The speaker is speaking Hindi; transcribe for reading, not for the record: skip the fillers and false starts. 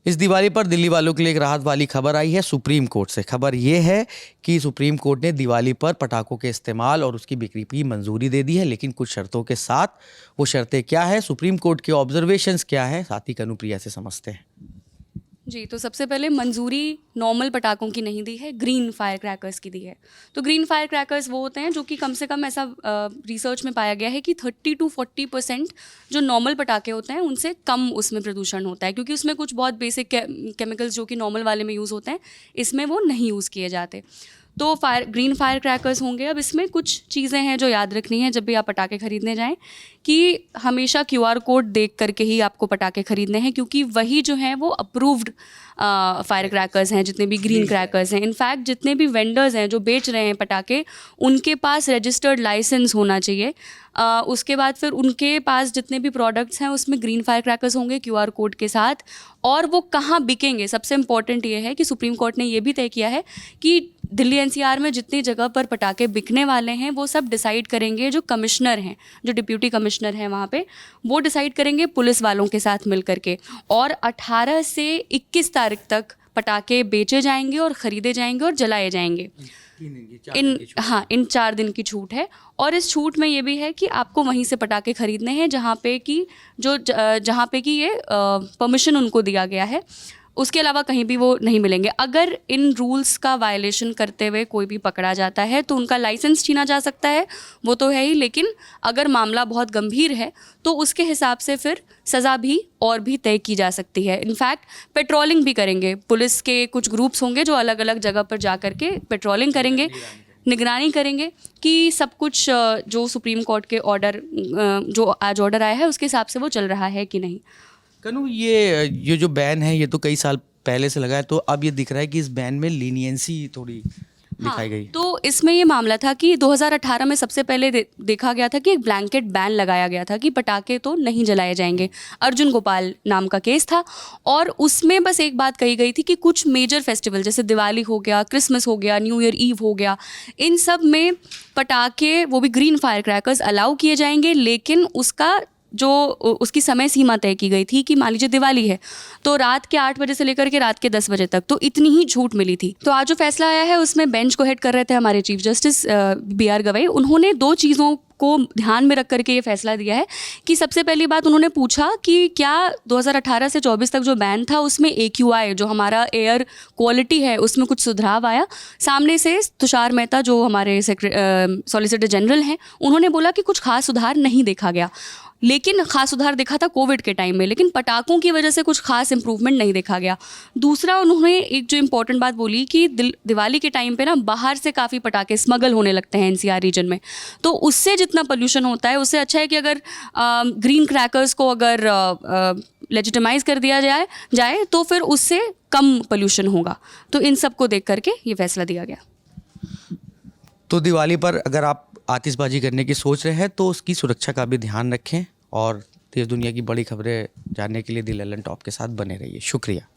इस दिवाली पर दिल्ली वालों के लिए एक राहत वाली खबर आई है सुप्रीम कोर्ट से। खबर ये है कि सुप्रीम कोर्ट ने दिवाली पर पटाखों के इस्तेमाल और उसकी बिक्री की मंजूरी दे दी है, लेकिन कुछ शर्तों के साथ। वो शर्तें क्या है, सुप्रीम कोर्ट के ऑब्जर्वेशंस क्या है, साथ ही कनुप्रिया से समझते हैं। जी, तो सबसे पहले मंजूरी नॉर्मल पटाखों की नहीं दी है, ग्रीन फायर क्रैकर्स की दी है। तो ग्रीन फायर क्रैकर्स वो होते हैं जो कि कम से कम ऐसा रिसर्च में पाया गया है कि 30 to 40% जो नॉर्मल पटाखे होते हैं उनसे कम उसमें प्रदूषण होता है, क्योंकि उसमें कुछ बहुत बेसिक केमिकल्स जो कि नॉर्मल वाले में यूज़ होते हैं, इसमें वो नहीं यूज़ किए जाते। तो ग्रीन फायर क्रैकर्स होंगे। अब इसमें कुछ चीज़ें हैं जो याद रखनी है जब भी आप पटाखे खरीदने जाएं, कि हमेशा QR कोड देख करके ही आपको पटाखे खरीदने हैं, क्योंकि वही जो हैं वो अप्रूव्ड फायर क्रैकर्स हैं, जितने भी ग्रीन क्रैकर्स हैं। इनफैक्ट जितने भी वेंडर्स हैं जो बेच रहे हैं पटाखे, उनके पास रजिस्टर्ड लाइसेंस होना चाहिए। उसके बाद फिर उनके पास जितने भी प्रोडक्ट्स हैं उसमें ग्रीन फायर क्रैकर्स होंगे QR कोड के साथ। और वो कहाँ बिकेंगे, सबसे इम्पॉर्टेंट ये है कि सुप्रीम कोर्ट ने ये भी तय किया है कि दिल्ली NCR में जितनी जगह पर पटाखे बिकने वाले हैं वो सब डिसाइड करेंगे जो कमिश्नर हैं, जो डिप्यूटी कमिश्नर हैं वहाँ पे, वो डिसाइड करेंगे पुलिस वालों के साथ मिल करके। और 18 से 21 तारीख तक पटाखे बेचे जाएंगे और ख़रीदे जाएंगे और जलाए जाएंगे। इन 4 दिन की छूट है। और इस छूट में ये भी है कि आपको वहीं से पटाखे खरीदने हैं जहाँ पे कि ये परमिशन उनको दिया गया है। उसके अलावा कहीं भी वो नहीं मिलेंगे। अगर इन रूल्स का वायलेशन करते हुए कोई भी पकड़ा जाता है तो उनका लाइसेंस छीना जा सकता है, वो तो है ही, लेकिन अगर मामला बहुत गंभीर है तो उसके हिसाब से फिर सज़ा भी और भी तय की जा सकती है। इनफैक्ट पेट्रोलिंग भी करेंगे, पुलिस के कुछ ग्रुप्स होंगे जो अलग अलग जगह पर जा कर के पेट्रोलिंग करेंगे, निगरानी करेंगे कि सब कुछ जो सुप्रीम कोर्ट के ऑर्डर, जो आज ऑर्डर आया है उसके हिसाब से वो चल रहा है कि नहीं। कनु, ये जो बैन है ये तो कई साल पहले से लगा है, तो अब ये दिख रहा है कि इस बैन में लीनियंसी थोड़ी दिखाई गई। तो इसमें ये मामला था कि 2018 में सबसे पहले देखा गया था कि एक ब्लैंकेट बैन लगाया गया था कि पटाखे तो नहीं जलाए जाएंगे। अर्जुन गोपाल नाम का केस था और उसमें बस एक बात कही गई थी कि कुछ मेजर फेस्टिवल जैसे दिवाली हो गया, क्रिसमस हो गया, न्यू ईयर ईव हो गया, इन सब में पटाखे, वो भी ग्रीन फायर क्रैकर्स अलाउ किए जाएंगे, लेकिन उसकी समय सीमा तय की गई थी कि मान लीजिए दिवाली है तो रात के 8 बजे से लेकर के रात के 10 बजे तक, तो इतनी ही छूट मिली थी। तो आज जो फैसला आया है उसमें बेंच को हेड कर रहे थे हमारे चीफ जस्टिस BR गवई। उन्होंने 2 चीज़ों को ध्यान में रख करके ये फैसला दिया है कि सबसे पहली बात उन्होंने पूछा कि क्या 2018 से 24 तक जो बैन था उसमें AQI, जो हमारा एयर क्वालिटी है, उसमें कुछ सुधार आया। सामने से तुषार मेहता जो हमारे सॉलिसिटर जनरल हैं, उन्होंने बोला कि कुछ खास सुधार नहीं देखा गया, लेकिन खास सुधार देखा था कोविड के टाइम में, लेकिन पटाखों की वजह से कुछ खास इंप्रूवमेंट नहीं देखा गया। दूसरा, उन्होंने एक जो इम्पोर्टेंट बात बोली कि दिवाली के टाइम पे ना बाहर से काफ़ी पटाखे स्मगल होने लगते हैं NCR रीजन में, तो उससे जितना पोल्यूशन होता है उससे अच्छा है कि अगर ग्रीन क्रैकर्स को अगर लेजिटिमाइज कर दिया जाए तो फिर उससे कम पोल्यूशन होगा। तो इन सब को देख करके ये फैसला दिया गया। तो दिवाली पर अगर आप आतिशबाजी करने की सोच रहे हैं तो उसकी सुरक्षा का भी ध्यान रखें और देश दुनिया की बड़ी खबरें जानने के लिए दी लल्लन टॉप के साथ बने रहिए। शुक्रिया।